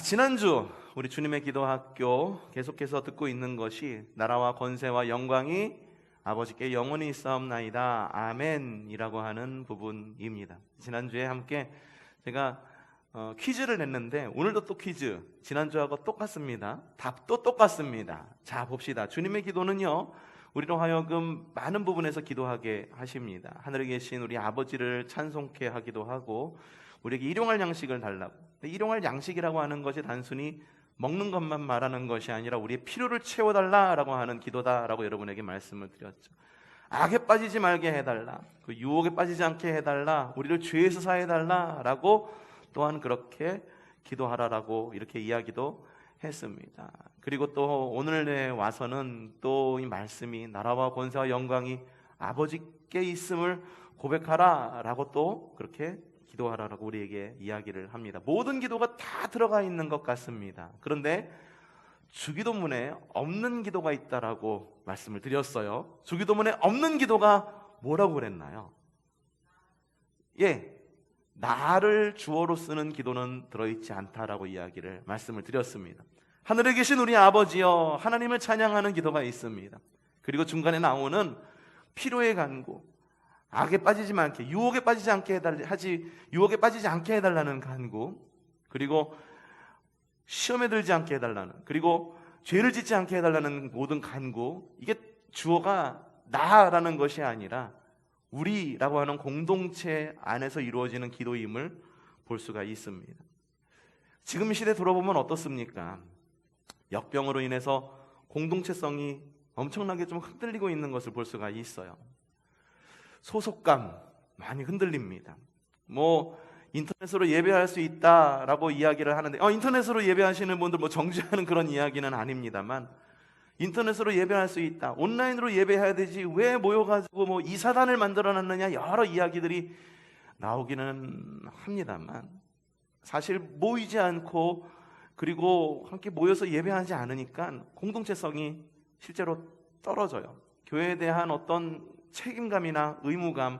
지난주 우리 주님의 기도학교 계속해서 듣고 있는 것이 나라와 권세와 영광이 아버지께 영원히 있사옵나이다 아멘이라고 하는 부분입니다. 지난주에 함께 제가 퀴즈를 냈는데 오늘도 또 퀴즈, 지난주하고 똑같습니다. 답도 똑같습니다. 자, 봅시다. 주님의 기도는요, 우리로 하여금 많은 부분에서 기도하게 하십니다. 하늘에 계신 우리 아버지를 찬송케 하기도 하고, 우리에게 일용할 양식을 달라고. 일용할 양식이라고 하는 것이 단순히 먹는 것만 말하는 것이 아니라 우리의 필요를 채워달라라고 하는 기도다라고 여러분에게 말씀을 드렸죠. 악에 빠지지 말게 해달라, 그 유혹에 빠지지 않게 해달라, 우리를 죄에서 사해달라라고 또한 그렇게 기도하라라고 이렇게 이야기도 했습니다. 그리고 또 오늘에 와서는 또 이 말씀이 나라와 권세와 영광이 아버지께 있음을 고백하라라고 또 그렇게 기도하라라고 우리에게 이야기를 합니다. 모든 기도가 다 들어가 있는 것 같습니다. 그런데 주기도문에 없는 기도가 있다라고 말씀을 드렸어요. 주기도문에 없는 기도가 뭐라고 그랬나요? 나를 주어로 쓰는 기도는 들어있지 않다라고 말씀을 드렸습니다. 하늘에 계신 우리 아버지여, 하나님을 찬양하는 기도가 있습니다. 그리고 중간에 나오는 필요의 간구, 악에 빠지지 않게, 유혹에 빠지지 않게 해달라는 간구, 그리고 시험에 들지 않게 해달라는, 그리고 죄를 짓지 않게 해달라는 모든 간구, 이게 주어가 나라는 것이 아니라 우리라고 하는 공동체 안에서 이루어지는 기도임을 볼 수가 있습니다. 지금 이 시대 돌아보면 어떻습니까? 역병으로 인해서 공동체성이 엄청나게 좀 흔들리고 있는 것을 볼 수가 있어요. 소속감 많이 흔들립니다. 인터넷으로 예배할 수 있다라고 이야기를 하는데, 인터넷으로 예배하시는 분들 정죄하는 그런 이야기는 아닙니다만, 인터넷으로 예배할 수 있다, 온라인으로 예배해야 되지 왜 모여가지고 이 사단을 만들어놨느냐, 여러 이야기들이 나오기는 합니다만, 사실 모이지 않고 그리고 함께 모여서 예배하지 않으니까 공동체성이 실제로 떨어져요. 교회에 대한 어떤 책임감이나 의무감,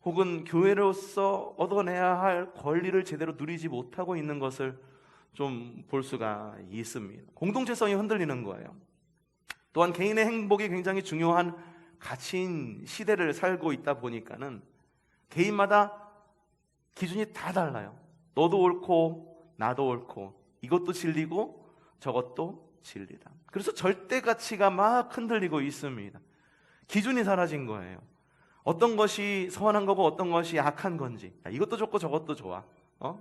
혹은 교회로서 얻어내야 할 권리를 제대로 누리지 못하고 있는 것을 좀 볼 수가 있습니다. 공동체성이 흔들리는 거예요. 또한 개인의 행복이 굉장히 중요한 가치인 시대를 살고 있다 보니까는 개인마다 기준이 다 달라요. 너도 옳고 나도 옳고, 이것도 진리고 저것도 진리다. 그래서 절대 가치가 막 흔들리고 있습니다. 기준이 사라진 거예요. 어떤 것이 선한 거고 어떤 것이 악한 건지, 이것도 좋고 저것도 좋아,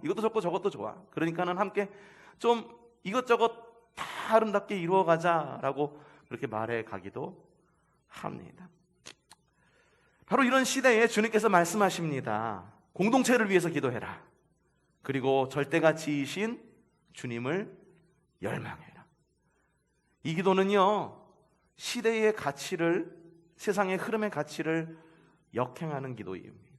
이것도 좋고 저것도 좋아, 그러니까는 함께 좀 이것저것 다 아름답게 이루어가자라고 그렇게 말해 가기도 합니다. 바로 이런 시대에 주님께서 말씀하십니다. 공동체를 위해서 기도해라. 그리고 절대가치이신 주님을 열망해라. 이 기도는요, 시대의 가치를, 세상의 흐름의 가치를 역행하는 기도입니다.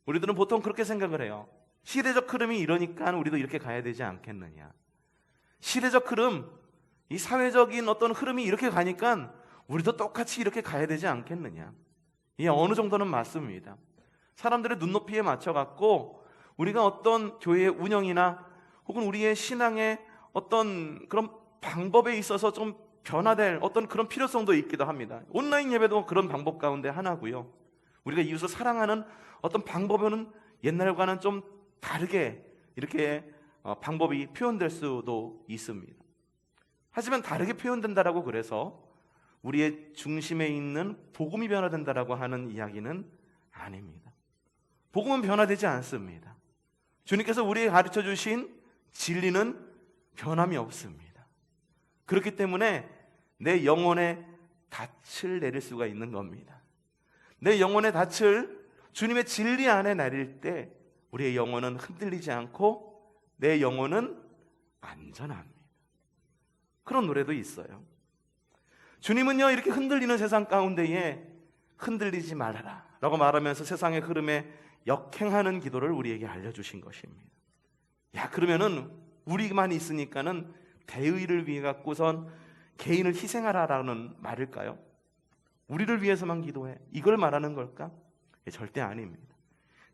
우리들은 보통 그렇게 생각을 해요. 시대적 흐름이 이러니까 우리도 이렇게 가야 되지 않겠느냐. 시대적 흐름, 이 사회적인 어떤 흐름이 이렇게 가니까 우리도 똑같이 이렇게 가야 되지 않겠느냐. 이게 어느 정도는 맞습니다. 사람들의 눈높이에 맞춰갖고 우리가 어떤 교회의 운영이나 혹은 우리의 신앙의 어떤 그런 방법에 있어서 좀 변화될 어떤 그런 필요성도 있기도 합니다. 온라인 예배도 그런 방법 가운데 하나고요. 우리가 이웃을 사랑하는 어떤 방법은 옛날과는 좀 다르게 이렇게 방법이 표현될 수도 있습니다. 하지만 다르게 표현된다라고 그래서 우리의 중심에 있는 복음이 변화된다라고 하는 이야기는 아닙니다. 복음은 변화되지 않습니다. 주님께서 우리에게 가르쳐 주신 진리는 변함이 없습니다. 그렇기 때문에 내 영혼에 닻을 내릴 수가 있는 겁니다. 내 영혼의 닻을 주님의 진리 안에 내릴 때 우리의 영혼은 흔들리지 않고 내 영혼은 안전합니다. 그런 노래도 있어요. 주님은요, 이렇게 흔들리는 세상 가운데에 흔들리지 말아라 라고 말하면서 세상의 흐름에 역행하는 기도를 우리에게 알려주신 것입니다. 그러면은 우리만 있으니까는 대의를 위해 갖고선 개인을 희생하라라는 말일까요? 우리를 위해서만 기도해, 이걸 말하는 걸까? 절대 아닙니다.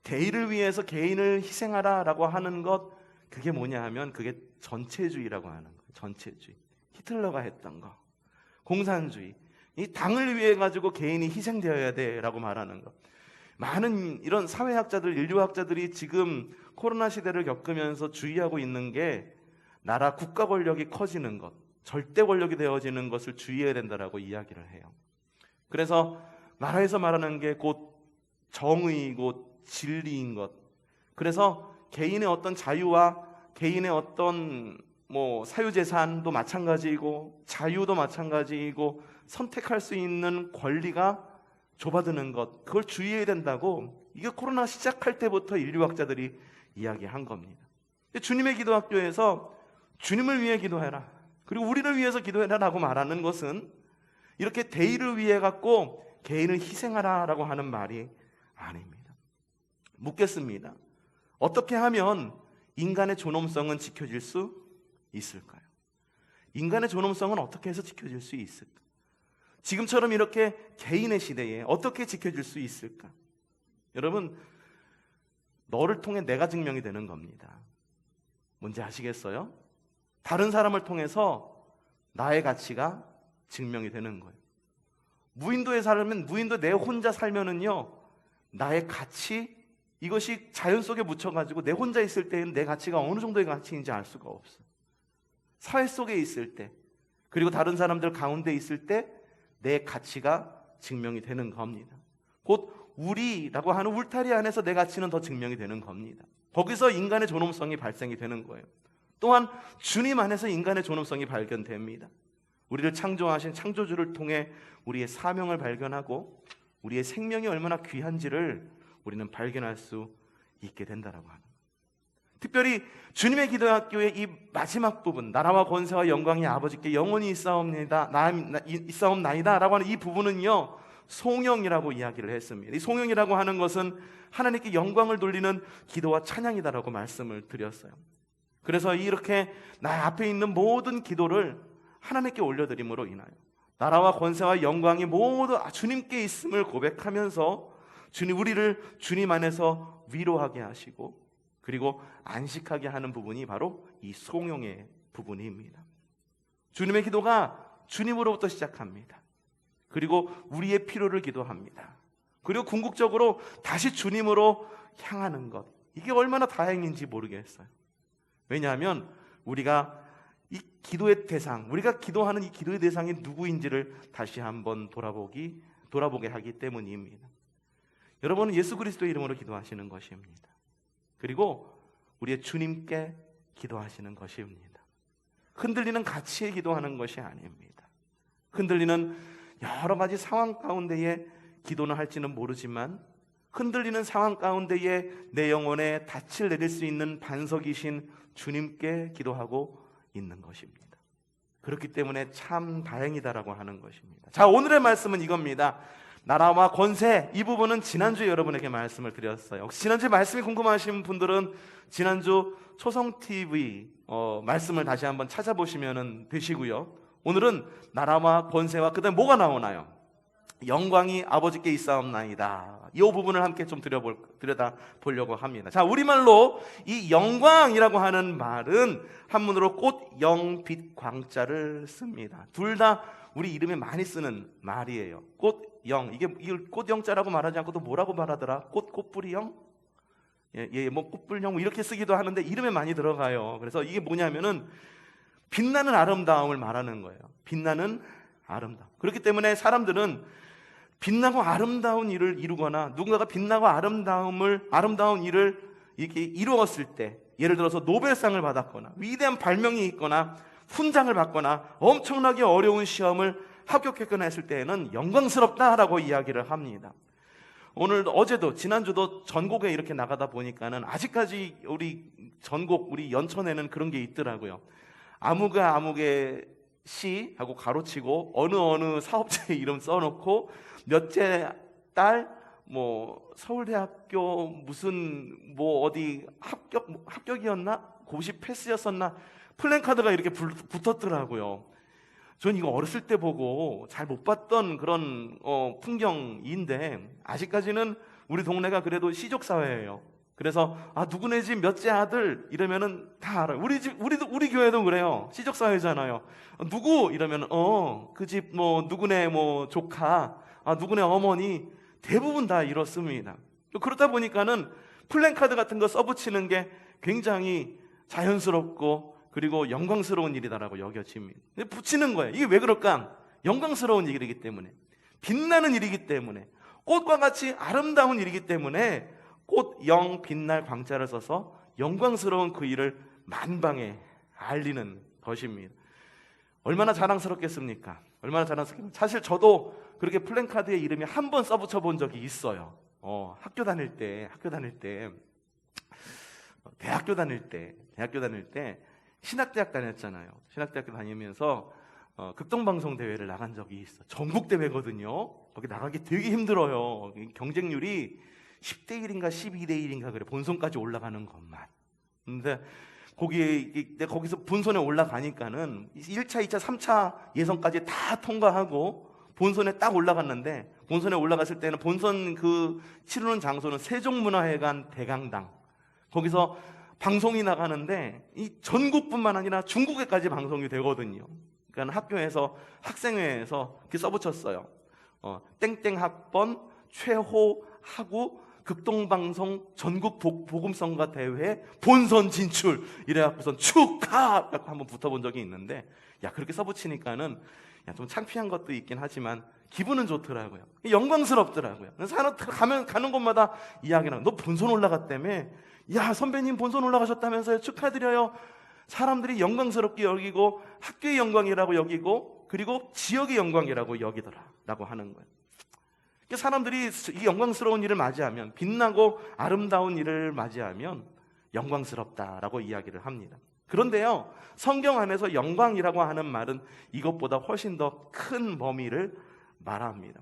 대의를 위해서 개인을 희생하라라고 하는 것, 그게 뭐냐 하면 그게 전체주의라고 하는 거예요. 전체주의. 히틀러가 했던 거. 공산주의. 이 당을 위해 가지고 개인이 희생되어야 돼라고 말하는 거. 많은 이런 사회학자들, 인류학자들이 지금 코로나 시대를 겪으면서 주의하고 있는 게 나라 국가 권력이 커지는 것, 절대 권력이 되어지는 것을 주의해야 된다라고 이야기를 해요. 그래서 나라에서 말하는 게 곧 정의이고 진리인 것. 그래서 개인의 어떤 자유와 개인의 어떤 사유재산도 마찬가지이고 자유도 마찬가지이고 선택할 수 있는 권리가 좁아드는 것, 그걸 주의해야 된다고 이게 코로나 시작할 때부터 인류학자들이 이야기한 겁니다. 주님의 기도학교에서 주님을 위해 기도해라, 그리고 우리를 위해서 기도해라 라고 말하는 것은 이렇게 대의를 위해 갖고 개인을 희생하라 라고 하는 말이 아닙니다. 묻겠습니다. 어떻게 하면 인간의 존엄성은 지켜질 수 있을까요? 인간의 존엄성은 어떻게 해서 지켜질 수 있을까? 지금처럼 이렇게 개인의 시대에 어떻게 지켜질 수 있을까? 여러분, 너를 통해 내가 증명이 되는 겁니다. 뭔지 아시겠어요? 다른 사람을 통해서 나의 가치가 증명이 되는 거예요. 무인도에 살면, 무인도 내 혼자 살면은요, 나의 가치, 이것이 자연 속에 묻혀가지고 내 혼자 있을 때는 내 가치가 어느 정도의 가치인지 알 수가 없어요. 사회 속에 있을 때, 그리고 다른 사람들 가운데 있을 때 내 가치가 증명이 되는 겁니다. 곧 우리라고 하는 울타리 안에서 내 가치는 더 증명이 되는 겁니다. 거기서 인간의 존엄성이 발생이 되는 거예요. 또한 주님 안에서 인간의 존엄성이 발견됩니다. 우리를 창조하신 창조주를 통해 우리의 사명을 발견하고 우리의 생명이 얼마나 귀한지를 우리는 발견할 수 있게 된다라고 하는 거예요. 특별히 주님의 기도학교의 이 마지막 부분, 나라와 권세와 영광이 아버지께 영원히 있사옵나이다 라고 하는 이 부분은요, 송영이라고 이야기를 했습니다. 이 송영이라고 하는 것은 하나님께 영광을 돌리는 기도와 찬양이다라고 말씀을 드렸어요. 그래서 이렇게 나 앞에 있는 모든 기도를 하나님께 올려드림으로 인하여 나라와 권세와 영광이 모두 주님께 있음을 고백하면서 우리를 주님 안에서 위로하게 하시고 그리고 안식하게 하는 부분이 바로 이 송영의 부분입니다. 주님의 기도가 주님으로부터 시작합니다. 그리고 우리의 필요를 기도합니다. 그리고 궁극적으로 다시 주님으로 향하는 것, 이게 얼마나 다행인지 모르겠어요. 왜냐하면 우리가 이 기도의 대상, 우리가 기도하는 이 기도의 대상이 누구인지를 다시 한번 돌아보게 하기 때문입니다. 여러분은 예수 그리스도의 이름으로 기도하시는 것입니다. 그리고 우리의 주님께 기도하시는 것입니다. 흔들리는 가치에 기도하는 것이 아닙니다. 흔들리는 여러 가지 상황 가운데에 기도는 할지는 모르지만 흔들리는 상황 가운데에 내 영혼에 닻을 내릴 수 있는 반석이신 주님께 기도하고 있는 것입니다. 그렇기 때문에 참 다행이다라고 하는 것입니다. 자, 오늘의 말씀은 이겁니다. 나라와 권세, 이 부분은 지난주에 여러분에게 말씀을 드렸어요. 혹시 지난주에 말씀이 궁금하신 분들은 지난주 초성TV 말씀을 다시 한번 찾아보시면 되시고요. 오늘은 나라와 권세와 그 다음에 뭐가 나오나요? 영광이 아버지께 있사옵나이다. 이 부분을 함께 좀 들여다보려고 합니다. 자, 우리말로 이 영광이라고 하는 말은 한문으로 꽃, 영, 빛, 광자를 씁니다. 둘 다 우리 이름에 많이 쓰는 말이에요. 꽃, 영. 이걸 꽃, 영자라고 말하지 않고 또 뭐라고 말하더라? 꽃뿌리 영? 꽃불 영 이렇게 쓰기도 하는데 이름에 많이 들어가요. 그래서 이게 뭐냐면은 빛나는 아름다움을 말하는 거예요. 빛나는 아름다움. 그렇기 때문에 사람들은 빛나고 아름다운 일을 이루거나 누군가가 빛나고 아름다운 일을 이렇게 이루었을 때, 예를 들어서 노벨상을 받았거나 위대한 발명이 있거나 훈장을 받거나 엄청나게 어려운 시험을 합격했거나 했을 때에는 영광스럽다라고 이야기를 합니다. 어제도 지난주도 전곡에 이렇게 나가다 보니까는 아직까지 우리 전곡, 우리 연천에는 그런 게 있더라고요. 아무개 씨 하고 가로치고 어느 사업체 이름 써놓고 몇째 딸 서울대학교 무슨 어디 합격이었나 고시 패스였었나 플랜카드가 이렇게 붙었더라고요. 전 이거 어렸을 때 보고 잘 못 봤던 그런 풍경인데 아직까지는 우리 동네가 그래도 시족사회예요. 그래서 누구네 집 몇째 아들 이러면은 다 알아요. 우리 교회도 그래요. 시적 사회잖아요. 누구 이러면 그 집 뭐 누구네 뭐 조카, 누구네 어머니, 대부분 다 이렇습니다. 그러다 보니까는 플랜카드 같은 거 써붙이는 게 굉장히 자연스럽고 그리고 영광스러운 일이다라고 여겨집니다. 붙이는 거예요. 이게 왜 그럴까? 영광스러운 일이기 때문에, 빛나는 일이기 때문에, 꽃과 같이 아름다운 일이기 때문에 꽃 영 빛날 광자를 써서 영광스러운 그 일을 만방에 알리는 것입니다. 얼마나 자랑스럽겠습니까? 얼마나 자랑스럽겠습니까? 사실 저도 그렇게 플랜카드에 이름이 한 번 써붙여 본 적이 있어요. 학교 다닐 때 신학대학 다녔잖아요. 신학대학교 다니면서 극동방송 대회를 나간 적이 있어. 전국 대회거든요. 거기 나가기 되게 힘들어요. 경쟁률이 10대 1인가 12대 1인가 그래. 본선까지 올라가는 것만. 근데 거기서 본선에 올라가니까는 1차, 2차, 3차 예선까지 다 통과하고 본선에 딱 올라갔는데, 본선에 올라갔을 때는 본선 치르는 장소는 세종문화회관 대강당. 거기서 방송이 나가는데 이 전국뿐만 아니라 중국에까지 방송이 되거든요. 그러니까 학교에서 학생회에서 이렇게 써붙였어요. 땡땡 학번 최호 하구 극동방송 전국 복음성가 대회 본선 진출 이래갖고선 축하! 라고 한번 붙어본 적이 있는데, 그렇게 써붙이니까는 좀 창피한 것도 있긴 하지만 기분은 좋더라고요. 영광스럽더라고요. 가는 곳마다 이야기는 너 본선 올라갔다며? 선배님 본선 올라가셨다면서요? 축하드려요. 사람들이 영광스럽게 여기고 학교의 영광이라고 여기고 그리고 지역의 영광이라고 여기더라라고 하는 거예요. 사람들이 이 영광스러운 일을 맞이하면, 빛나고 아름다운 일을 맞이하면 영광스럽다라고 이야기를 합니다. 그런데요, 성경 안에서 영광이라고 하는 말은 이것보다 훨씬 더 큰 범위를 말합니다.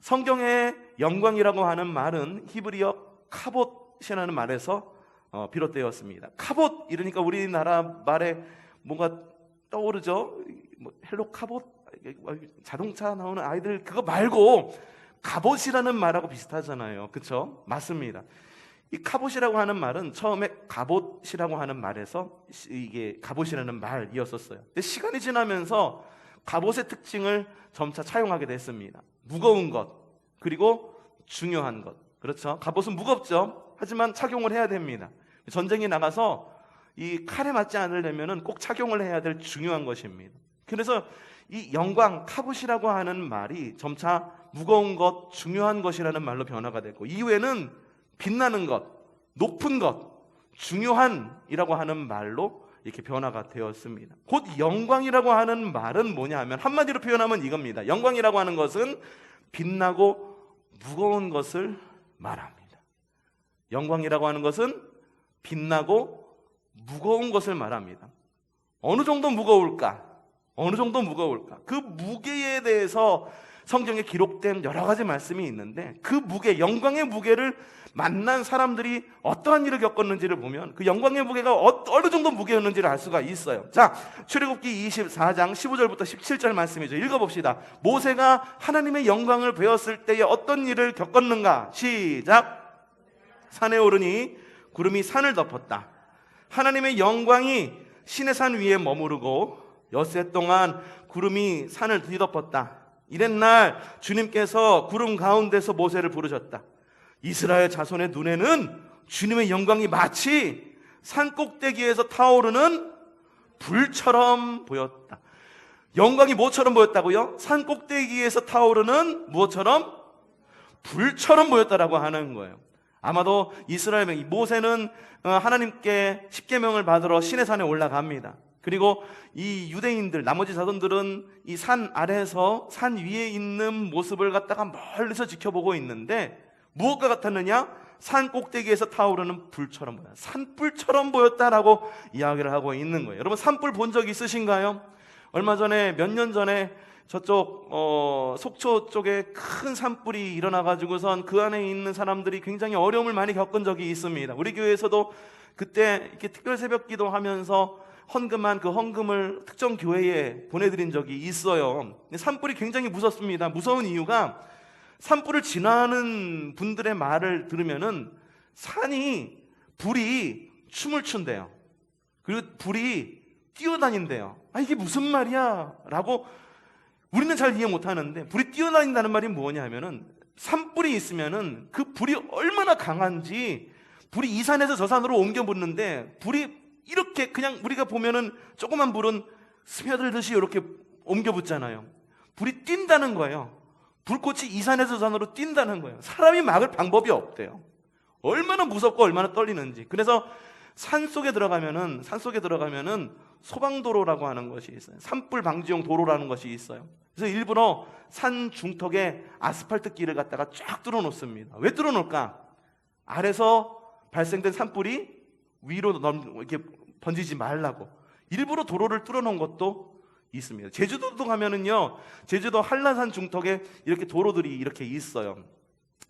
성경의 영광이라고 하는 말은 히브리어 카봇이라는 말에서 비롯되었습니다. 카봇 이러니까 우리나라 말에 뭔가 떠오르죠? 헬로 카봇, 자동차 나오는 아이들 그거 말고 갑옷이라는 말하고 비슷하잖아요. 그렇죠? 맞습니다. 이 갑옷이라고 하는 말은 처음에 갑옷이라고 하는 말에서 이게 갑옷이라는 말이었었어요. 근데 시간이 지나면서 갑옷의 특징을 점차 차용하게 됐습니다. 무거운 것, 그리고 중요한 것. 그렇죠? 갑옷은 무겁죠. 하지만 착용을 해야 됩니다. 전쟁에 나가서 이 칼에 맞지 않으려면 꼭 착용을 해야 될 중요한 것입니다. 그래서 이 영광, 카봇이라고 하는 말이 점차 무거운 것, 중요한 것이라는 말로 변화가 됐고, 이후에는 빛나는 것, 높은 것, 중요한이라고 하는 말로 이렇게 변화가 되었습니다. 곧 영광이라고 하는 말은 뭐냐 하면 한마디로 표현하면 이겁니다. 영광이라고 하는 것은 빛나고 무거운 것을 말합니다. 영광이라고 하는 것은 빛나고 무거운 것을 말합니다. 어느 정도 무거울까? 그 무게에 대해서 성경에 기록된 여러 가지 말씀이 있는데, 그 무게, 영광의 무게를 만난 사람들이 어떠한 일을 겪었는지를 보면 그 영광의 무게가 어느 정도 무게였는지를 알 수가 있어요. 자, 출애굽기 24장 15절부터 17절 말씀이죠. 읽어봅시다. 모세가 하나님의 영광을 배웠을 때에 어떤 일을 겪었는가? 시작. 산에 오르니 구름이 산을 덮었다. 하나님의 영광이 시내산 위에 머무르고 엿새 동안 구름이 산을 뒤덮었다. 이랬날 주님께서 구름 가운데서 모세를 부르셨다. 이스라엘 자손의 눈에는 주님의 영광이 마치 산 꼭대기에서 타오르는 불처럼 보였다. 영광이 뭐처럼 보였다고요? 산 꼭대기에서 타오르는 무엇처럼? 불처럼 보였다라고 하는 거예요. 아마도 이스라엘 모세는 하나님께 십계명을 받으러 시내산에 올라갑니다. 그리고 이 유대인들, 나머지 자손들은 이 산 아래에서 산 위에 있는 모습을 갖다가 멀리서 지켜보고 있는데, 무엇과 같았느냐? 산 꼭대기에서 타오르는 불처럼 보였다. 산불처럼 보였다라고 이야기를 하고 있는 거예요. 여러분, 산불 본 적 있으신가요? 얼마 전에, 몇 년 전에 저쪽 속초 쪽에 큰 산불이 일어나가지고선 그 안에 있는 사람들이 굉장히 어려움을 많이 겪은 적이 있습니다. 우리 교회에서도 그때 이렇게 특별 새벽 기도하면서 헌금한 그 헌금을 특정 교회에 보내드린 적이 있어요. 산불이 굉장히 무섭습니다. 무서운 이유가 산불을 지나는 분들의 말을 들으면은 산이 불이 춤을 춘대요. 그리고 불이 뛰어다닌대요. 이게 무슨 말이야? 라고 우리는 잘 이해 못하는데, 불이 뛰어다닌다는 말이 뭐냐 하면은 산불이 있으면은 그 불이 얼마나 강한지, 불이 이 산에서 저 산으로 옮겨 붙는데 불이 이렇게 그냥 우리가 보면은 조그만 불은 스며들듯이 이렇게 옮겨 붙잖아요. 불이 뛴다는 거예요. 불꽃이 이 산에서 저 산으로 뛴다는 거예요. 사람이 막을 방법이 없대요. 얼마나 무섭고 얼마나 떨리는지. 그래서 산속에 들어가면은 소방도로라고 하는 것이 있어요. 산불 방지용 도로라는 것이 있어요. 그래서 일부러 산 중턱에 아스팔트 길을 갖다가 쫙 뚫어 놓습니다. 왜 뚫어 놓을까? 아래서 발생된 산불이 위로 이렇게 번지지 말라고 일부러 도로를 뚫어 놓은 것도 있습니다. 제주도도 가면은요, 제주도 한라산 중턱에 이렇게 도로들이 이렇게 있어요.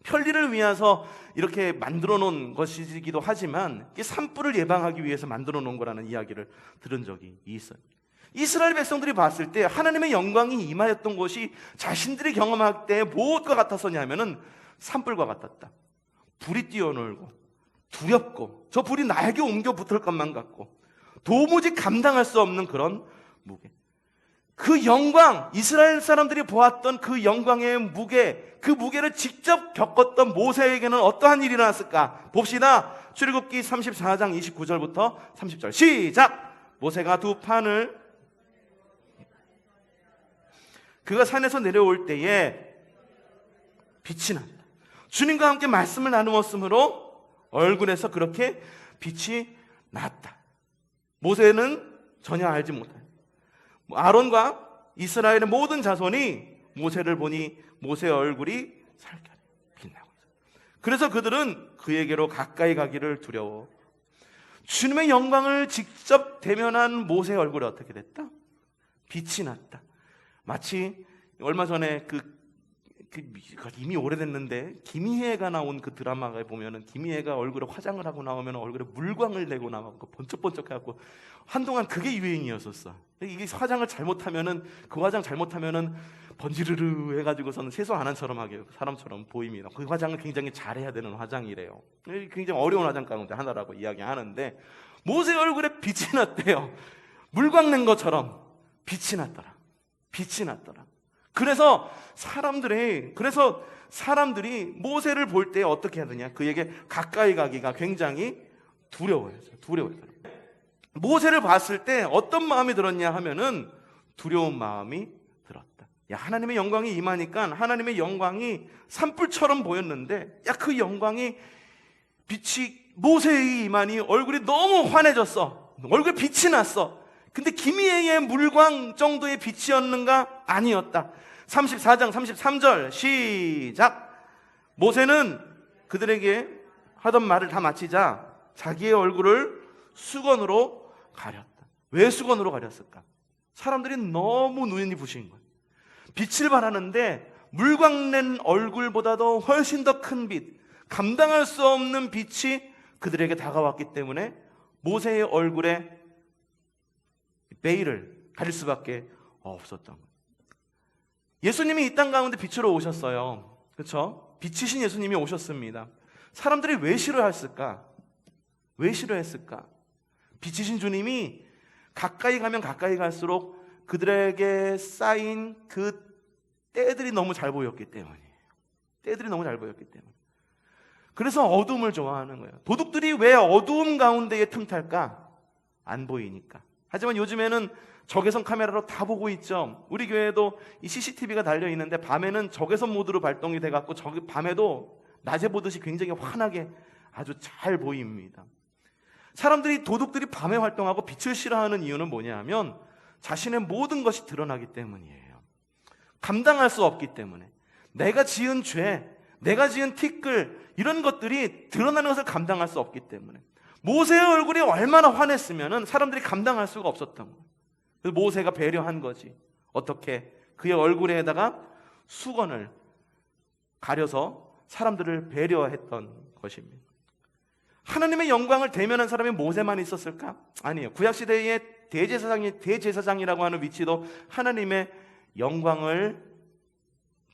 편리를 위해서 이렇게 만들어 놓은 것이기도 하지만 산불을 예방하기 위해서 만들어 놓은 거라는 이야기를 들은 적이 있어요. 이스라엘 백성들이 봤을 때 하나님의 영광이 임하였던 것이 자신들이 경험할 때 무엇과 같았었냐면은 산불과 같았다. 불이 뛰어놀고 두렵고 저 불이 나에게 옮겨 붙을 것만 같고 도무지 감당할 수 없는 그런 무게. 그 영광, 이스라엘 사람들이 보았던 그 영광의 무게, 그 무게를 직접 겪었던 모세에게는 어떠한 일이 일어났을까? 봅시다. 출애굽기 34장 29절부터 30절 시작! 모세가 두 판을 그가 산에서 내려올 때에 빛이 난다. 주님과 함께 말씀을 나누었으므로 얼굴에서 그렇게 빛이 났다. 모세는 전혀 알지 못한다. 아론과 이스라엘의 모든 자손이 모세를 보니 모세의 얼굴이 살게 빛나고 있어요. 그래서 그들은 그에게로 가까이 가기를 두려워. 주님의 영광을 직접 대면한 모세의 얼굴이 어떻게 됐다? 빛이 났다. 마치 얼마 전에 이미 오래됐는데 김희애가 나온 그 드라마에 보면은 김희애가 얼굴에 화장을 하고 나오면 얼굴에 물광을 내고 나오고 번쩍번쩍해갖고 한동안 그게 유행이었었어. 이게 화장을 잘못하면은 그 화장 잘못하면은 번지르르 해가지고서는 세수 안 한 사람처럼 보입니다. 그 화장을 굉장히 잘해야 되는 화장이래요. 굉장히 어려운 화장 가운데 하나라고 이야기하는데 모세 얼굴에 빛이 났대요. 물광 낸 것처럼 빛이 났더라. 빛이 났더라. 그래서 사람들이 모세를 볼 때 어떻게 하느냐? 그에게 가까이 가기가 굉장히 두려워했어요. 모세를 봤을 때 어떤 마음이 들었냐 하면은 두려운 마음이 들었다. 하나님의 영광이 임하니까 하나님의 영광이 산불처럼 보였는데 그 영광이 빛이 모세의 임하니 얼굴이 너무 환해졌어. 얼굴에 빛이 났어. 근데 김희애의 물광 정도의 빛이었는가? 아니었다. 34장 33절 시작. 모세는 그들에게 하던 말을 다 마치자 자기의 얼굴을 수건으로 가렸다. 왜 수건으로 가렸을까? 사람들이 너무 눈이 부신 거예요. 빛을 발하는데 물광 낸 얼굴보다도 훨씬 더 큰 빛, 감당할 수 없는 빛이 그들에게 다가왔기 때문에 모세의 얼굴에 베일을 가릴 수밖에 없었던 거예요. 예수님이 이 땅 가운데 빛으로 오셨어요. 그렇죠? 빛이신 예수님이 오셨습니다. 사람들이 왜 싫어했을까? 왜 싫어했을까? 빛이신 주님이 가까이 가면 가까이 갈수록 그들에게 쌓인 그 때들이 너무 잘 보였기 때문이에요. 그래서 어둠을 좋아하는 거예요. 도둑들이 왜 어두움 가운데에 틈탈까? 안 보이니까. 하지만 요즘에는 적외선 카메라로 다 보고 있죠. 우리 교회에도 이 CCTV가 달려 있는데 밤에는 적외선 모드로 발동이 돼갖고 밤에도 낮에 보듯이 굉장히 환하게 아주 잘 보입니다. 도둑들이 밤에 활동하고 빛을 싫어하는 이유는 뭐냐면 자신의 모든 것이 드러나기 때문이에요. 감당할 수 없기 때문에. 내가 지은 죄, 내가 지은 티끌 이런 것들이 드러나는 것을 감당할 수 없기 때문에. 모세의 얼굴이 얼마나 환했으면 사람들이 감당할 수가 없었던 거예요. 그래서 모세가 배려한 거지. 어떻게? 그의 얼굴에다가 수건을 가려서 사람들을 배려했던 것입니다. 하나님의 영광을 대면한 사람이 모세만 있었을까? 아니에요. 구약시대의 대제사장이라고 하는 위치도 하나님의 영광을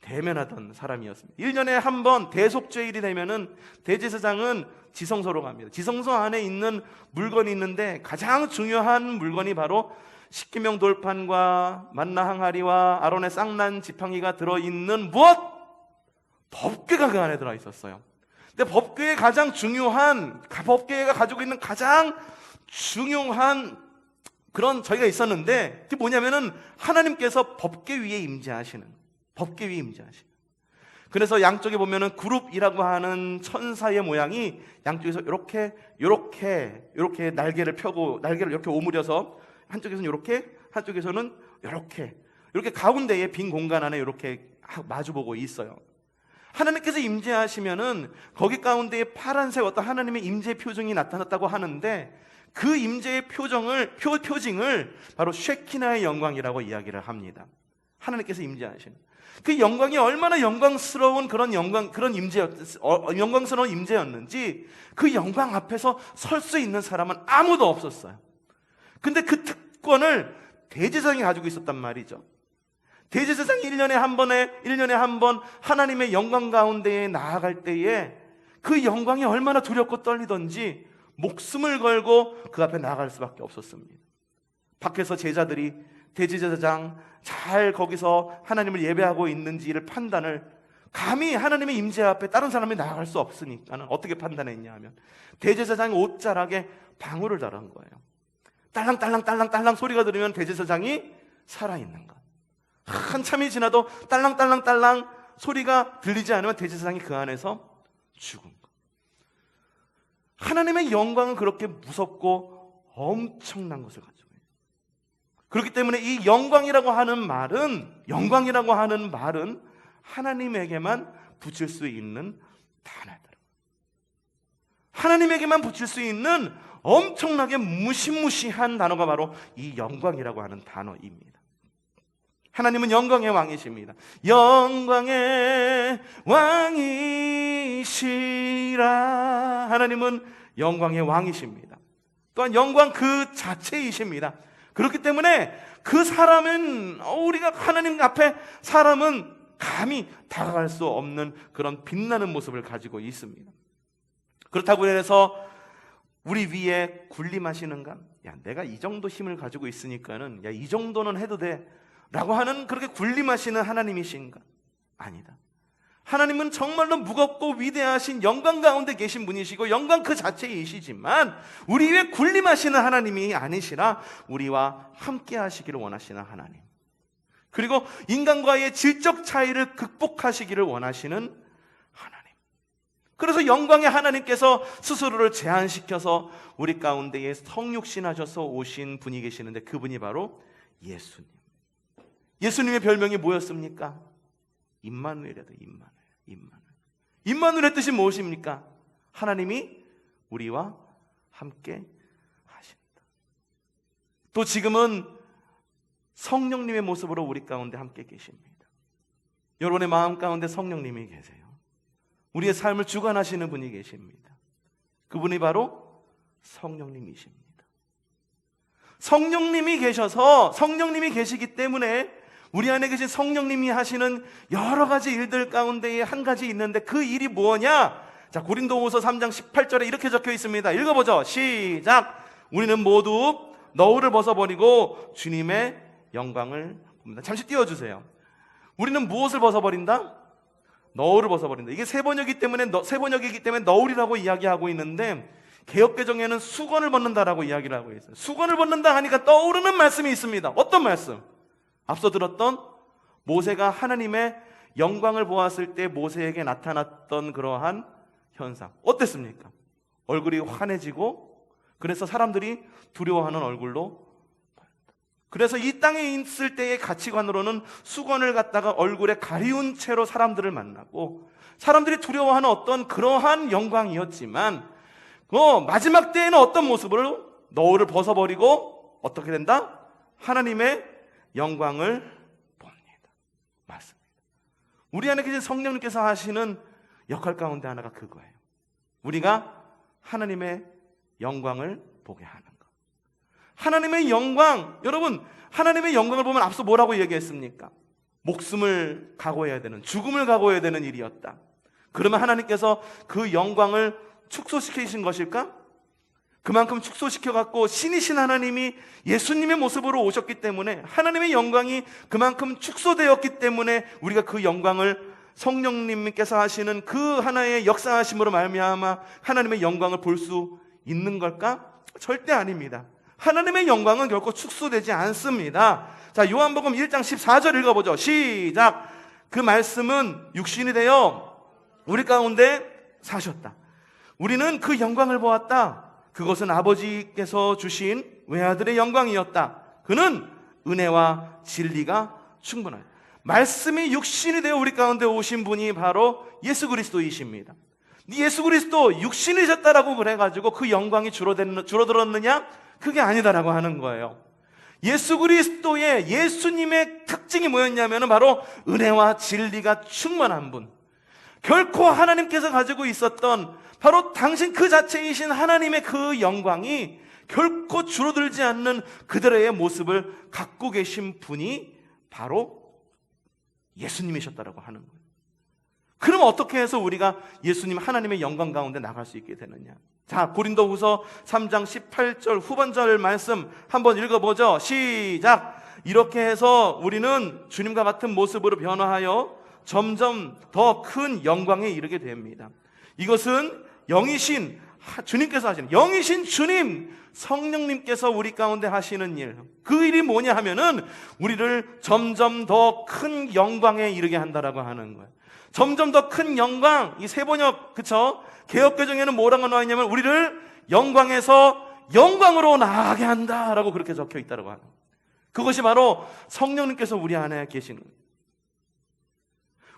대면하던 사람이었습니다. 1년에 한 번 대속죄일이 되면은 대제사장은 지성소로 갑니다. 지성소 안에 있는 물건이 있는데 가장 중요한 물건이 바로 십계명 돌판과 만나 항아리와 아론의 쌍난 지팡이가 들어있는 무엇? 법궤가 그 안에 들어있었어요. 근데 법궤의 가장 중요한, 법궤가 가지고 있는 가장 중요한 그런 저희가 있었는데, 그게 뭐냐면은 하나님께서 법궤 위에 임재하시는, 법궤 위에 임재하시는. 그래서 양쪽에 보면은 그룹이라고 하는 천사의 모양이 양쪽에서 이렇게 날개를 펴고, 날개를 이렇게 오므려서 한쪽에서는 이렇게, 한쪽에서는 이렇게 가운데에 빈 공간 안에 이렇게 마주보고 있어요. 하나님께서 임재하시면은 거기 가운데에 파란색 어떤 하나님의 임재 표정이 나타났다고 하는데, 그 임재의 표징을 바로 쉐키나의 영광이라고 이야기를 합니다. 하나님께서 임재하시는 그 영광이 얼마나 영광스러운 영광스러운 임재였는지, 그 영광 앞에서 설 수 있는 사람은 아무도 없었어요. 근데 그 특권을 대제사장이 가지고 있었단 말이죠. 대제사장이 1년에 한 번 하나님의 영광 가운데에 나아갈 때에 그 영광이 얼마나 두렵고 떨리던지 목숨을 걸고 그 앞에 나아갈 수밖에 없었습니다. 밖에서 제자들이 대제사장 잘 거기서 하나님을 예배하고 있는지를 판단을, 감히 하나님의 임재 앞에 다른 사람이 나아갈 수 없으니까는 어떻게 판단했냐 하면 대제사장이 옷자락에 방울을 달은 거예요. 딸랑딸랑 소리가 들으면 대제사장이 살아있는 것. 한참이 지나도 딸랑딸랑 소리가 들리지 않으면 대제사장이 그 안에서 죽은 것. 하나님의 영광은 그렇게 무섭고 엄청난 것을 가지고 있어요. 그렇기 때문에 이 영광이라고 하는 말은 하나님에게만 붙일 수 있는 단어다. 하나님에게만 붙일 수 있는 엄청나게 무시무시한 단어가 바로 이 영광이라고 하는 단어입니다. 하나님은 영광의 왕이십니다. 영광의 왕이시라. 하나님은 영광의 왕이십니다. 또한 영광 그 자체이십니다. 그렇기 때문에 그 사람은, 우리가 하나님 앞에 사람은 감히 다가갈 수 없는 그런 빛나는 모습을 가지고 있습니다. 그렇다고 해서 우리 위에 군림하시는가? 야, 내가 이 정도 힘을 가지고 있으니까는 이 정도는 해도 돼 라고 하는, 그렇게 군림하시는 하나님이신가? 아니다. 하나님은 정말로 무겁고 위대하신 영광 가운데 계신 분이시고 영광 그 자체이시지만 우리 위에 군림하시는 하나님이 아니시라 우리와 함께 하시기를 원하시는 하나님, 그리고 인간과의 질적 차이를 극복하시기를 원하시는 하나님. 그래서 영광의 하나님께서 스스로를 제한시켜서 우리 가운데에 성육신하셔서 오신 분이 계시는데, 그분이 바로 예수님. 예수님의 별명이 뭐였습니까? 임마누엘이다. 임마누엘의 뜻이 무엇입니까? 하나님이 우리와 함께 하신다. 또 지금은 성령님의 모습으로 우리 가운데 함께 계십니다. 여러분의 마음 가운데 성령님이 계세요. 우리의 삶을 주관하시는 분이 계십니다. 그분이 바로 성령님이십니다. 성령님이 계셔서, 성령님이 계시기 때문에 우리 안에 계신 성령님이 하시는 여러 가지 일들 가운데에 한 가지 있는데, 그 일이 뭐냐? 자, 고린도후서 3장 18절에 이렇게 적혀 있습니다. 읽어보죠. 시작. 우리는 모두 너울을 벗어버리고 주님의 영광을 봅니다. 잠시 띄워주세요. 우리는 무엇을 벗어버린다? 너울을 벗어버린다. 이게 세번역이기 때문에 너울이라고 이야기하고 있는데, 개역개정에는 수건을 벗는다라고 이야기를 하고 있어요. 수건을 벗는다 하니까 떠오르는 말씀이 있습니다. 어떤 말씀? 앞서 들었던 모세가 하나님의 영광을 보았을 때 모세에게 나타났던 그러한 현상, 어땠습니까? 얼굴이 환해지고, 그래서 사람들이 두려워하는 얼굴로, 그래서 이 땅에 있을 때의 가치관으로는 수건을 갖다가 얼굴에 가리운 채로 사람들을 만나고, 사람들이 두려워하는 어떤 그러한 영광이었지만, 마지막 때에는 어떤 모습으로? 너울을 벗어버리고 어떻게 된다? 하나님의 영광을 봅니다. 맞습니다. 우리 안에 계신 성령님께서 하시는 역할 가운데 하나가 그거예요. 우리가 하나님의 영광을 보게 하는 것. 하나님의 영광, 여러분, 하나님의 영광을 보면 앞서 뭐라고 얘기했습니까? 목숨을 각오해야 되는, 죽음을 각오해야 되는 일이었다. 그러면 하나님께서 그 영광을 축소시키신 것일까? 그만큼 축소시켜갖고 신이신 하나님이 예수님의 모습으로 오셨기 때문에, 하나님의 영광이 그만큼 축소되었기 때문에 우리가 그 영광을 성령님께서 하시는 그 하나의 역사하심으로 말미암아 하나님의 영광을 볼 수 있는 걸까? 절대 아닙니다. 하나님의 영광은 결코 축소되지 않습니다. 자, 요한복음 1장 14절 읽어보죠. 시작. 그 말씀은 육신이 되어 우리 가운데 사셨다. 우리는 그 영광을 보았다. 그것은 아버지께서 주신 외아들의 영광이었다. 그는 은혜와 진리가 충분하다. 말씀이 육신이 되어 우리 가운데 오신 분이 바로 예수 그리스도이십니다. 예수 그리스도 육신이셨다라고 그래가지고 그 영광이 줄어들었느냐? 그게 아니다라고 하는 거예요. 예수 그리스도의, 예수님의 특징이 뭐였냐면 바로 은혜와 진리가 충만한 분, 결코 하나님께서 가지고 있었던 바로 당신 그 자체이신 하나님의 그 영광이 결코 줄어들지 않는 그들의 모습을 갖고 계신 분이 바로 예수님이셨다라고 하는 거예요. 그럼 어떻게 해서 우리가 예수님 하나님의 영광 가운데 나갈 수 있게 되느냐? 자, 고린도후서 3장 18절 후반절 말씀 한번 읽어보죠. 시작. 이렇게 해서 우리는 주님과 같은 모습으로 변화하여 점점 더 큰 영광에 이르게 됩니다. 이것은 영이신 주님께서 하시는, 영이신 주님 성령님께서 우리 가운데 하시는 일, 그 일이 뭐냐 하면은 우리를 점점 더 큰 영광에 이르게 한다라고 하는 거예요. 점점 더 큰 영광, 이 세번역, 그쵸? 개역개정에는 뭐라고 나와 있냐면 우리를 영광에서 영광으로 나아가게 한다라고 그렇게 적혀 있다라고 하는 거예요. 그것이 바로 성령님께서 우리 안에 계시는 거예요.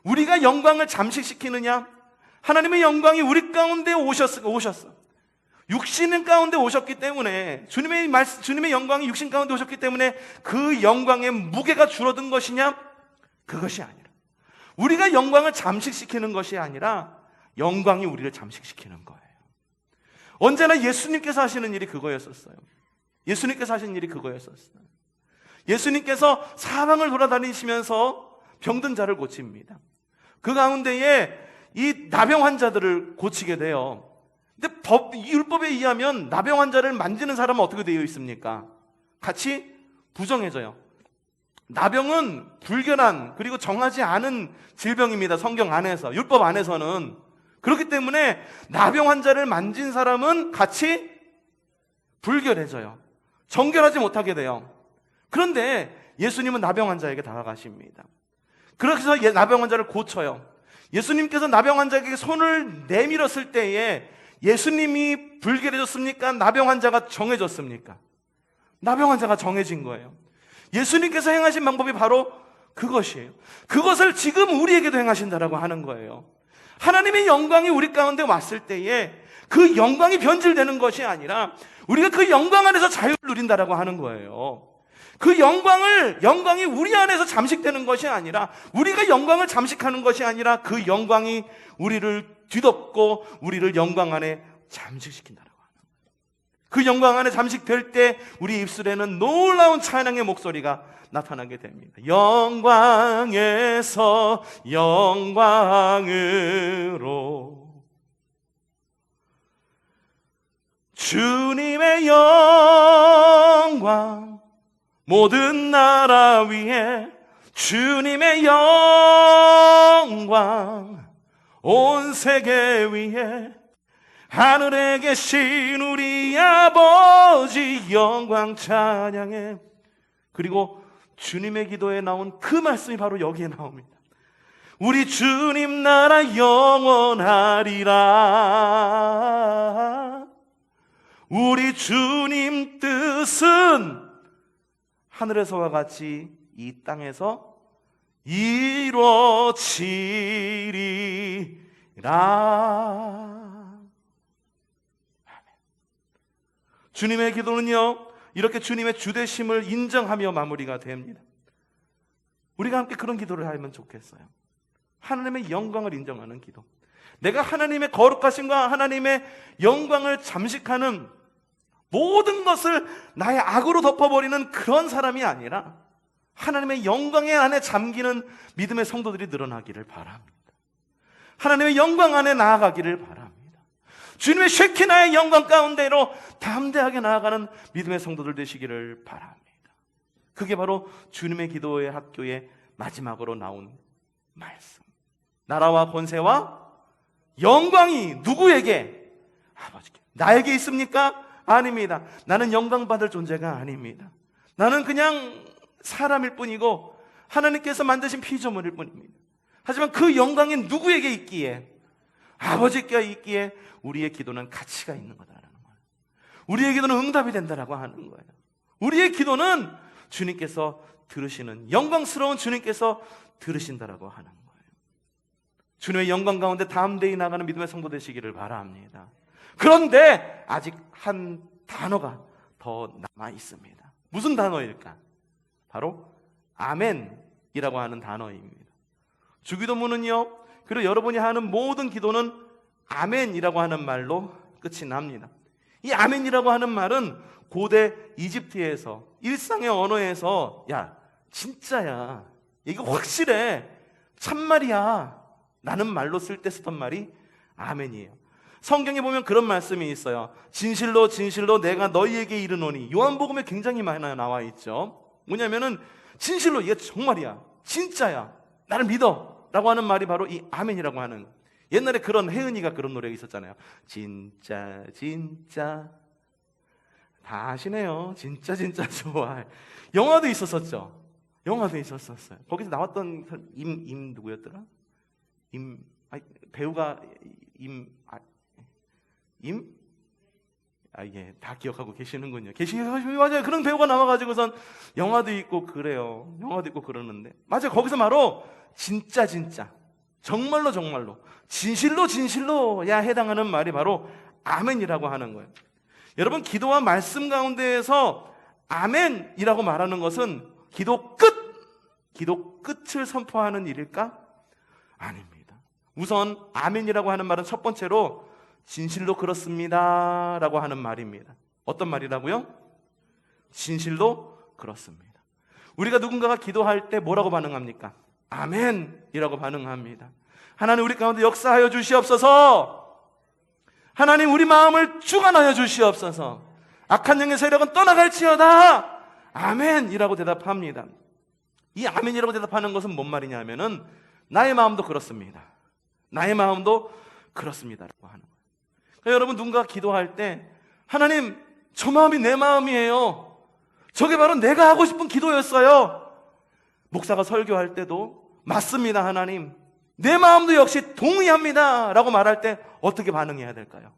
우리가 영광을 잠식시키느냐? 하나님의 영광이 우리 가운데 오셨어. 육신 가운데 오셨기 때문에, 주님의 영광이 육신 가운데 오셨기 때문에 그 영광의 무게가 줄어든 것이냐? 그것이 아니라, 우리가 영광을 잠식시키는 것이 아니라 영광이 우리를 잠식시키는 거예요. 언제나 예수님께서 하시는 일이 그거였었어요. 예수님께서 하신 일이 그거였었어요. 예수님께서 사방을 돌아다니시면서 병든 자를 고칩니다. 그 가운데에 이 나병 환자들을 고치게 돼요. 근데 율법에 의하면 나병 환자를 만지는 사람은 어떻게 되어 있습니까? 같이 부정해져요. 나병은 불결한, 그리고 정하지 않은 질병입니다. 성경 안에서, 율법 안에서는. 그렇기 때문에 나병 환자를 만진 사람은 같이 불결해져요. 정결하지 못하게 돼요. 그런데 예수님은 나병 환자에게 다가가십니다. 그래서 나병 환자를 고쳐요. 예수님께서 나병 환자에게 손을 내밀었을 때에 예수님이 불결해졌습니까? 나병 환자가 정해졌습니까? 나병 환자가 정해진 거예요. 예수님께서 행하신 방법이 바로 그것이에요. 그것을 지금 우리에게도 행하신다라고 하는 거예요. 하나님의 영광이 우리 가운데 왔을 때에 그 영광이 변질되는 것이 아니라 우리가 그 영광 안에서 자유를 누린다라고 하는 거예요. 그 영광이 우리 안에서 잠식되는 것이 아니라, 우리가 영광을 잠식하는 것이 아니라 그 영광이 우리를 뒤덮고 우리를 영광 안에 잠식시킨다라고 하는 거예요. 그 영광 안에 잠식될 때 우리 입술에는 놀라운 찬양의 목소리가 나타나게 됩니다. 영광에서 영광으로 주님의 영광, 모든 나라 위에 주님의 영광, 온 세계 위에 하늘에 계신 우리 아버지 영광 찬양해. 그리고 주님의 기도에 나온 그 말씀이 바로 여기에 나옵니다. 우리 주님 나라 영원하리라. 우리 주님 뜻은 하늘에서와 같이 이 땅에서 이루어지리라. 주님의 기도는요, 이렇게 주님의 주되심을 인정하며 마무리가 됩니다. 우리가 함께 그런 기도를 하면 좋겠어요. 하나님의 영광을 인정하는 기도. 내가 하나님의 거룩하심과 하나님의 영광을 잠식하는 모든 것을 나의 악으로 덮어버리는 그런 사람이 아니라, 하나님의 영광의 안에 잠기는 믿음의 성도들이 늘어나기를 바랍니다. 하나님의 영광 안에 나아가기를 바랍니다. 주님의 쉐키나의 영광 가운데로 담대하게 나아가는 믿음의 성도들 되시기를 바랍니다. 그게 바로 주님의 기도의 학교의 마지막으로 나온 말씀. 나라와 권세와 영광이 누구에게? 아버지께. 나에게 있습니까? 아닙니다. 나는 영광 받을 존재가 아닙니다. 나는 그냥 사람일 뿐이고 하나님께서 만드신 피조물일 뿐입니다. 하지만 그 영광이 누구에게 있기에? 아버지께 있기에 우리의 기도는 가치가 있는 거다라는 거예요. 우리의 기도는 응답이 된다라고 하는 거예요. 우리의 기도는 주님께서 들으시는, 영광스러운 주님께서 들으신다라고 하는 거예요. 주님의 영광 가운데 담대히 나가는 믿음의 성도 되시기를 바랍니다. 그런데 아직 한 단어가 더 남아 있습니다. 무슨 단어일까? 바로 아멘이라고 하는 단어입니다. 주기도문은요, 그리고 여러분이 하는 모든 기도는 아멘이라고 하는 말로 끝이 납니다. 이 아멘이라고 하는 말은 고대 이집트에서, 일상의 언어에서 야 진짜야, 이거 확실해, 참말이야 라는 말로 쓸 때 쓰던 말이 아멘이에요. 성경에 보면 그런 말씀이 있어요. 진실로 진실로 내가 너희에게 이르노니. 요한복음에 굉장히 많이 나와 있죠. 뭐냐면은 진실로 이게 정말이야, 진짜야, 나를 믿어 라고 하는 말이 바로 이 아멘이라고 하는. 옛날에 그런 혜은이가 그런 노래가 있었잖아요. 진짜 진짜. 다 아시네요. 진짜 진짜 좋아. 영화도 있었었죠. 영화도 있었었어요. 거기서 나왔던 임 누구였더라? 배우가 예, 다 기억하고 계시는군요. 맞아요. 그런 배우가 나와가지고선 영화도 있고 그래요. 영화도 있고 그러는데, 맞아요. 거기서 바로 진짜 진짜, 정말로 정말로, 진실로 진실로야 해당하는 말이 바로 아멘이라고 하는 거예요. 여러분, 기도와 말씀 가운데에서 아멘이라고 말하는 것은 기도 끝을 선포하는 일일까? 아닙니다. 우선 아멘이라고 하는 말은 첫 번째로 진실로 그렇습니다 라고 하는 말입니다. 어떤 말이라고요? 진실로 그렇습니다. 우리가 누군가가 기도할 때 뭐라고 반응합니까? 아멘이라고 반응합니다. 하나님 우리 가운데 역사하여 주시옵소서. 하나님 우리 마음을 주관하여 주시옵소서. 악한 영의 세력은 떠나갈지어다. 아멘이라고 대답합니다. 이 아멘이라고 대답하는 것은 뭔 말이냐 하면은 나의 마음도 그렇습니다, 나의 마음도 그렇습니다라고 하는 거예요. 그러니까 여러분, 누군가 기도할 때 하나님 저 마음이 내 마음이에요, 저게 바로 내가 하고 싶은 기도였어요. 목사가 설교할 때도 맞습니다, 하나님 내 마음도 역시 동의합니다 라고 말할 때 어떻게 반응해야 될까요?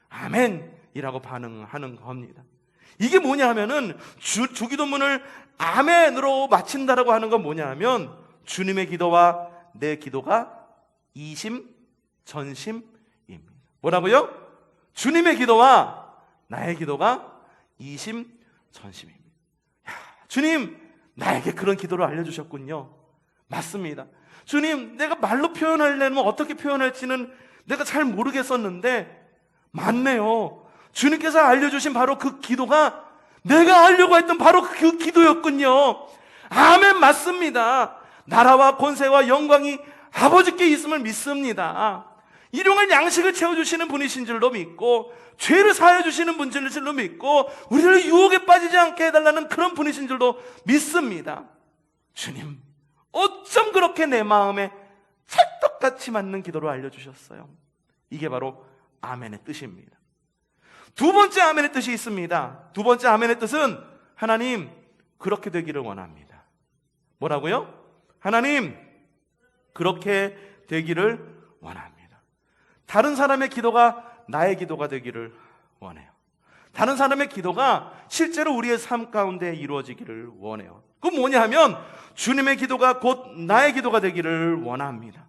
아멘이라고 반응하는 겁니다. 이게 뭐냐 하면은 주기도문을 아멘으로 마친다라고 하는 건 뭐냐 하면 주님의 기도와 내 기도가 이심전심입니다. 뭐라고요? 주님의 기도와 나의 기도가 이심전심입니다. 주님 나에게 그런 기도를 알려주셨군요. 맞습니다. 주님 내가 말로 표현하려면 어떻게 표현할지는 내가 잘 모르겠었는데 맞네요. 주님께서 알려주신 바로 그 기도가 내가 하려고 했던 바로 그 기도였군요. 아멘, 맞습니다. 나라와 권세와 영광이 아버지께 있음을 믿습니다. 일용할 양식을 채워주시는 분이신 줄로 믿고, 죄를 사하여 주시는 분이신 줄로 믿고, 우리를 유혹에 빠지지 않게 해달라는 그런 분이신 줄로 믿습니다. 주님 어쩜 그렇게 내 마음에 찰떡같이 맞는 기도를 알려주셨어요. 이게 바로 아멘의 뜻입니다. 두 번째 아멘의 뜻이 있습니다. 두 번째 아멘의 뜻은 하나님 그렇게 되기를 원합니다. 뭐라고요? 하나님 그렇게 되기를 원합니다. 다른 사람의 기도가 나의 기도가 되기를 원해요. 다른 사람의 기도가 실제로 우리의 삶 가운데 이루어지기를 원해요. 그건 뭐냐 하면 주님의 기도가 곧 나의 기도가 되기를 원합니다.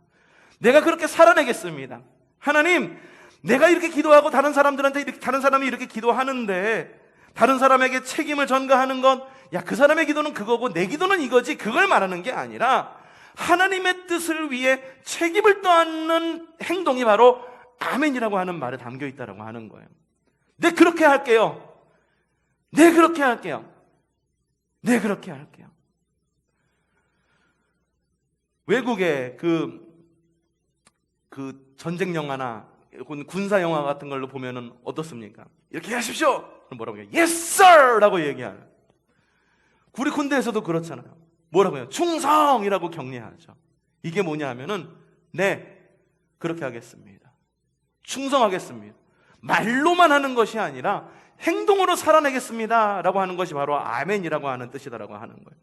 내가 그렇게 살아내겠습니다. 하나님 내가 이렇게 기도하고 다른 사람들한테 다른 사람이 이렇게 기도하는데 다른 사람에게 책임을 전가하는 건 야, 그 사람의 기도는 그거고 내 기도는 이거지, 그걸 말하는 게 아니라 하나님의 뜻을 위해 책임을 떠안는 행동이 바로 아멘이라고 하는 말에 담겨 있다고 하는 거예요. 네 그렇게 할게요. 네 그렇게 할게요. 네 그렇게 할게요. 외국의 그 전쟁 영화나 군사 영화 같은 걸로 보면은 어떻습니까? 이렇게 하십시오. 그럼 뭐라고 해요? Yes, sir! 라고 얘기하는. 우리 군대에서도 그렇잖아요. 뭐라고 해요? 충성이라고 격려하죠. 이게 뭐냐 하면은 네, 그렇게 하겠습니다. 충성하겠습니다. 말로만 하는 것이 아니라 행동으로 살아내겠습니다 라고 하는 것이 바로 아멘이라고 하는 뜻이다라고 하는 거예요.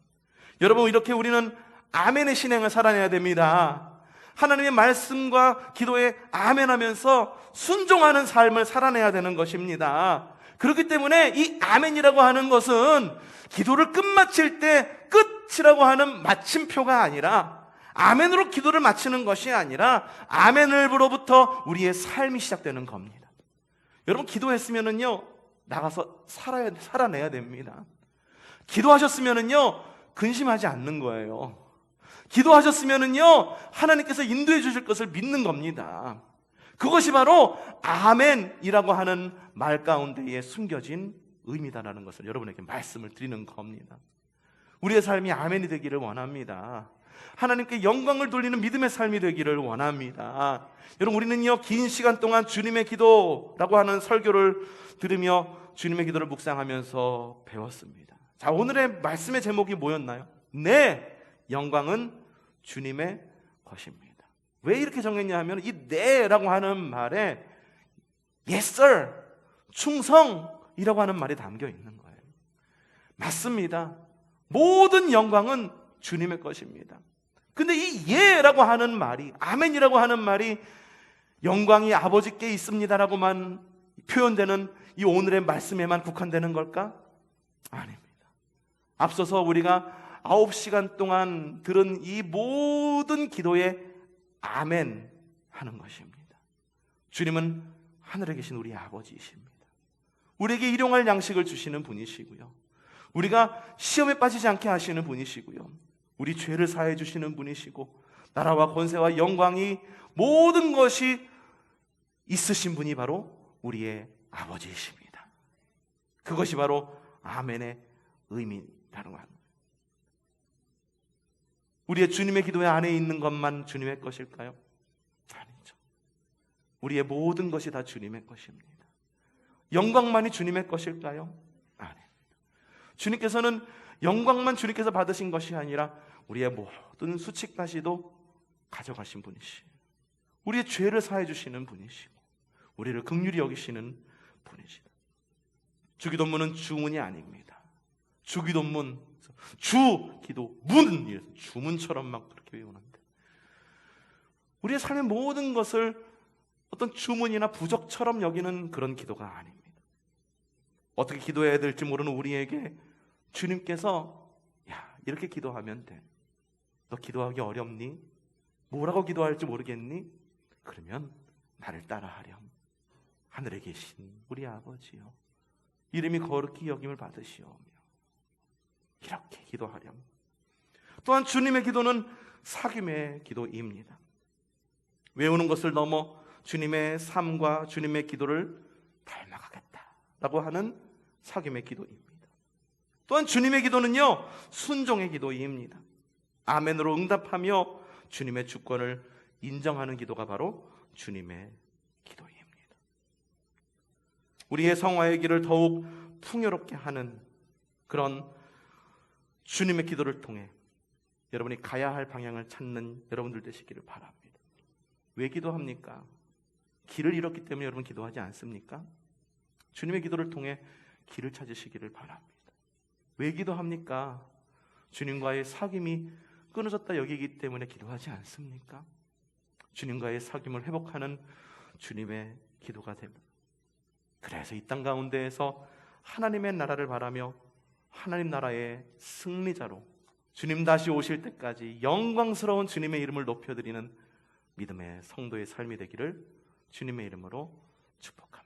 여러분, 이렇게 우리는 아멘의 신앙을 살아내야 됩니다. 하나님의 말씀과 기도에 아멘하면서 순종하는 삶을 살아내야 되는 것입니다. 그렇기 때문에 이 아멘이라고 하는 것은 기도를 끝마칠 때 끝이라고 하는 마침표가 아니라, 아멘으로 기도를 마치는 것이 아니라 아멘으로부터 우리의 삶이 시작되는 겁니다. 여러분, 기도했으면은요 나가서 살아내야 됩니다. 기도하셨으면은요 근심하지 않는 거예요. 기도하셨으면은요 하나님께서 인도해 주실 것을 믿는 겁니다. 그것이 바로 아멘이라고 하는 말 가운데에 숨겨진 의미다라는 것을 여러분에게 말씀을 드리는 겁니다. 우리의 삶이 아멘이 되기를 원합니다. 하나님께 영광을 돌리는 믿음의 삶이 되기를 원합니다. 여러분, 우리는요 긴 시간 동안 주님의 기도라고 하는 설교를 들으며 주님의 기도를 묵상하면서 배웠습니다. 자, 오늘의 말씀의 제목이 뭐였나요? 네, 영광은 주님의 것입니다. 왜 이렇게 정했냐 하면 이 네라고 하는 말에 yes sir, 충성이라고 하는 말이 담겨 있는 거예요. 맞습니다. 모든 영광은 주님의 것입니다. 근데 이 예라고 하는 말이, 아멘이라고 하는 말이 영광이 아버지께 있습니다라고만 표현되는 이 오늘의 말씀에만 국한되는 걸까? 아닙니다. 앞서서 우리가 9시간 동안 들은 이 모든 기도에 아멘 하는 것입니다. 주님은 하늘에 계신 우리 아버지이십니다. 우리에게 일용할 양식을 주시는 분이시고요, 우리가 시험에 빠지지 않게 하시는 분이시고요, 우리 죄를 사해 주시는 분이시고, 나라와 권세와 영광이 모든 것이 있으신 분이 바로 우리의 아버지이십니다. 그것이 바로 아멘의 의미라는 거예요. 우리의 주님의 기도의 안에 있는 것만 주님의 것일까요? 아니죠. 우리의 모든 것이 다 주님의 것입니다. 영광만이 주님의 것일까요? 아닙니다. 주님께서는 영광만 주님께서 받으신 것이 아니라 우리의 모든 수칙까지도 가져가신 분이시고, 우리의 죄를 사해 주시는 분이시고, 우리를 긍휼히 여기시는 분이시다. 주기도문은 주문이 아닙니다. 주기도문, 주기도문, 주문처럼 막 그렇게 외우는데, 우리의 삶의 모든 것을 어떤 주문이나 부적처럼 여기는 그런 기도가 아닙니다. 어떻게 기도해야 될지 모르는 우리에게 주님께서 야, 이렇게 기도하면 돼. 너 기도하기 어렵니? 뭐라고 기도할지 모르겠니? 그러면 나를 따라하렴. 하늘에 계신 우리 아버지여, 이름이 거룩히 여김을 받으시오며 이렇게 기도하렴. 또한 주님의 기도는 사귐의 기도입니다. 외우는 것을 넘어 주님의 삶과 주님의 기도를 닮아가겠다라고 하는 사귐의 기도입니다. 또한 주님의 기도는요 순종의 기도입니다. 아멘으로 응답하며 주님의 주권을 인정하는 기도가 바로 주님의 기도입니다. 우리의 성화의 길을 더욱 풍요롭게 하는 그런 주님의 기도를 통해 여러분이 가야 할 방향을 찾는 여러분들 되시기를 바랍니다. 왜 기도합니까? 길을 잃었기 때문에 여러분 기도하지 않습니까? 주님의 기도를 통해 길을 찾으시기를 바랍니다. 왜 기도합니까? 주님과의 사귐이 끊어졌다 여기기 때문에 기도하지 않습니까? 주님과의 사귐을 회복하는 주님의 기도가 됩니다. 그래서 이 땅 가운데에서 하나님의 나라를 바라며 하나님 나라의 승리자로 주님 다시 오실 때까지 영광스러운 주님의 이름을 높여드리는 믿음의 성도의 삶이 되기를 주님의 이름으로 축복합니다.